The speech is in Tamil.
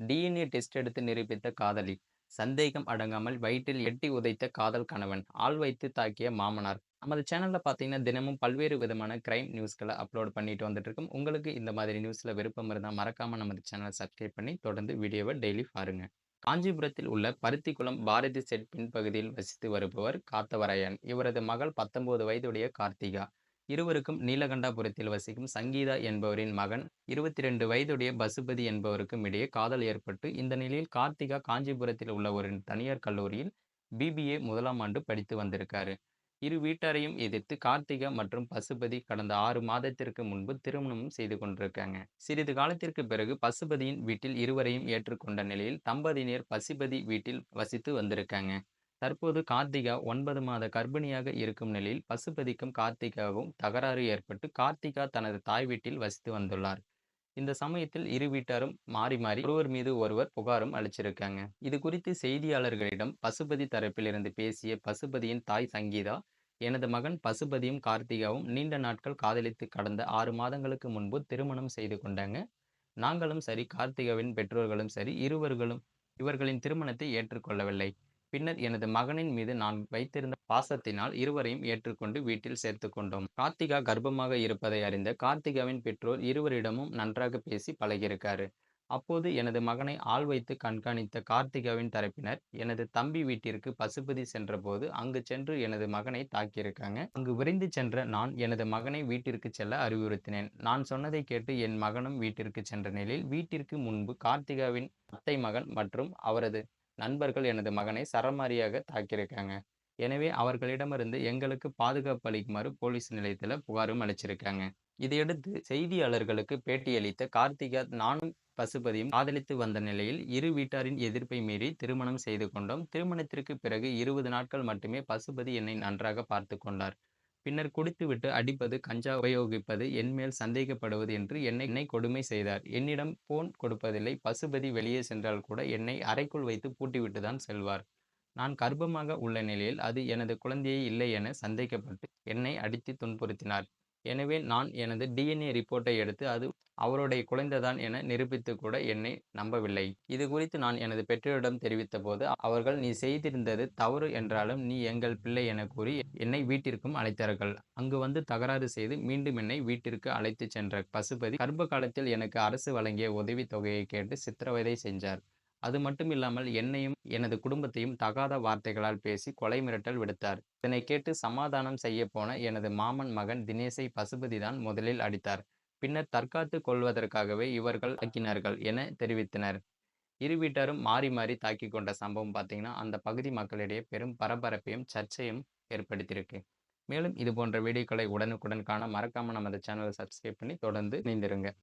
டிஎன்ஏ டெஸ்ட் எடுத்து நிரூபித்த காதலி, சந்தேகம் அடங்காமல் வயிற்றில் எட்டி உதைத்த காதல் கணவன், ஆள் வைத்து தாக்கிய மாமனார். நமது சேனல்ல பார்த்தீங்கன்னா, தினமும் பல்வேறு விதமான கிரைம் நியூஸ்கள அப்லோட் பண்ணிட்டு வந்துட்டு இருக்கோம். உங்களுக்கு இந்த மாதிரி நியூஸ்ல விருப்பம் இருந்தா மறக்காம நமது சேனல சப்ஸ்கிரைப் பண்ணி தொடர்ந்து வீடியோவ டெய்லி பாருங்க. காஞ்சிபுரத்தில் உள்ள பருத்திக்குளம் பாரதி செட் பின்பகுதியில் வசித்து வருபவர் காத்தவராயன். இவரது மகள் 19 வயதுடைய கார்த்திகா. இருவருக்கும் நீலகண்டாபுரத்தில் வசிக்கும் சங்கீதா என்பவரின் மகன் 22 வயதுடைய பசுபதி என்பவருக்கும் இடையே காதல் ஏற்பட்டு, இந்த நிலையில் கார்த்திகா காஞ்சிபுரத்தில் உள்ள ஒரு தனியார் கல்லூரியில் பிபிஏ முதலாம் ஆண்டு படித்து வந்திருக்காரு. இரு வீட்டாரையும் எதிர்த்து கார்த்திகா மற்றும் பசுபதி கடந்த 6 மாதத்திற்கு முன்பு திருமணமும் செய்து கொண்டிருக்காங்க. சிறிது காலத்திற்கு பிறகு பசுபதியின் வீட்டில் இருவரையும் ஏற்றுக்கொண்ட நிலையில் தம்பதியினர் பசுபதி வீட்டில் வசித்து வந்திருக்காங்க. தற்போது கார்த்திகா 9 மாத கர்ப்பிணியாக இருக்கும் நிலையில் பசுபதிக்கும் கார்த்திகாவும் தகராறு ஏற்பட்டு கார்த்திகா தனது தாய் வீட்டில் வசித்து வந்துள்ளார். இந்த சமயத்தில் இரு வீட்டாரும் மாறி மாறி ஒருவர் மீது ஒருவர் புகாரும் அளிச்சிருக்காங்க. இது குறித்து செய்தியாளர்களிடம் பசுபதி தரப்பில் இருந்து பேசிய பசுபதியின் தாய் சங்கீதா, எனது மகன் பசுபதியும் கார்த்திகாவும் நீண்ட நாட்கள் காதலித்து கடந்த 6 மாதங்களுக்கு முன்பு திருமணம் செய்து கொண்டாங்க. நாங்களும் சரி, கார்த்திகாவின் பெற்றோர்களும் சரி, இவர்களின் திருமணத்தை ஏற்றுக்கொள்ளவில்லை. பின்னர் எனது மகனின் மீது நான் வைத்திருந்த பாசத்தினால் இருவரையும் ஏற்றுக்கொண்டு வீட்டில் சேர்த்துக் கொண்டோம். கார்த்திகா கர்ப்பமாக இருப்பதை அறிந்த கார்த்திகாவின் பெற்றோர் இருவரிடமும் நன்றாக பேசி பழகியிருக்காரு. அப்போது எனது மகனை ஆள் வைத்து கண்காணித்த கார்த்திகாவின் தரப்பினர் எனது தம்பி வீட்டிற்கு பசுபதி சென்றபோது அங்கு சென்று எனது மகனை தாக்கியிருக்காங்க. அங்கு விரைந்து சென்ற நான் எனது மகனை வீட்டிற்கு செல்ல அறிவுறுத்தினேன். நான் சொன்னதை கேட்டு என் மகனும் வீட்டிற்கு சென்ற நிலையில் வீட்டிற்கு முன்பு கார்த்திகாவின் அத்தை மகன் மற்றும் அவரது நண்பர்கள் எனது மகனை சரமாரியாக தாக்கியிருக்காங்க. எனவே அவர்களிடமிருந்து எங்களுக்கு பாதுகாப்பு அளிக்குமாறு போலீஸ் நிலையத்தில் புகாரும் அளிச்சிருக்காங்க. இதையடுத்து செய்தியாளர்களுக்கு பேட்டியளித்த கார்த்திகா, நானும் பசுபதியும் காதலித்து வந்த நிலையில் இரு வீட்டாரின் எதிர்ப்பை மீறி திருமணம் செய்து கொண்டோம். திருமணத்திற்கு பிறகு 20 நாட்கள் மட்டுமே பசுபதி என்னை நன்றாக பார்த்து கொண்டார். பின்னர் குடித்துவிட்டு அடிப்பது, கஞ்சா உபயோகிப்பது, என் மேல் சந்தேகப்படுவது என்று என்னை கொடுமை செய்தார். என்னிடம் போன் கொடுப்பதில்லை. பசுபதி வெளியே சென்றால் கூட என்னை அறைக்குள் வைத்து பூட்டிவிட்டு தான் செல்வார். நான் கர்ப்பமாக உள்ள நிலையில் அது எனது குழந்தையே இல்லை என சந்தேகப்பட்டு என்னை அடித்து துன்புறுத்தினார். எனவே நான் எனது டிஎன்ஏ ரிப்போர்ட்டை எடுத்து அது அவருடைய குழந்தைதான் என நிரூபித்து கூட என்னை நம்பவில்லை. இது குறித்து நான் எனது பெற்றோரிடம் தெரிவித்த போது அவர்கள், நீ செய்திருந்தது தவறு என்றாலும் நீ எங்கள் பிள்ளை என கூறி என்னை வீட்டிற்கும் அழைத்தார்கள். அங்கு வந்து தகராறு செய்து மீண்டும் என்னை வீட்டிற்கு அழைத்து சென்ற பசுபதி கர்ப்ப காலத்தில் எனக்கு அரசு வழங்கிய உதவித் தொகையை கேட்டு சித்திரவதை செஞ்சார். அது மட்டுமில்லாமல் என்னையும் எனது குடும்பத்தையும் தகாத வார்த்தைகளால் பேசி கொலை மிரட்டல் விடுத்தார். இதனை கேட்டு சமாதானம் செய்ய போன எனது மாமன் மகன் தினேஷை பசுபதி தான் முதலில் அடித்தார். பின்னர் தற்காத்து கொள்வதற்காகவே இவர்கள் தாக்கினார்கள் என தெரிவித்தனர். இரு வீட்டாரும் மாறி மாறி தாக்கிக் கொண்ட சம்பவம் பார்த்தீங்கன்னா, அந்த பகுதி மக்களிடையே பெரும் பரபரப்பையும் சர்ச்சையும் ஏற்படுத்தியிருக்கு. மேலும் இது போன்ற வீடியோக்களை உடனுக்குடன் காண மறக்காம நமது சேனலை சப்ஸ்கிரைப் பண்ணி தொடர்ந்து இணைந்திருங்க.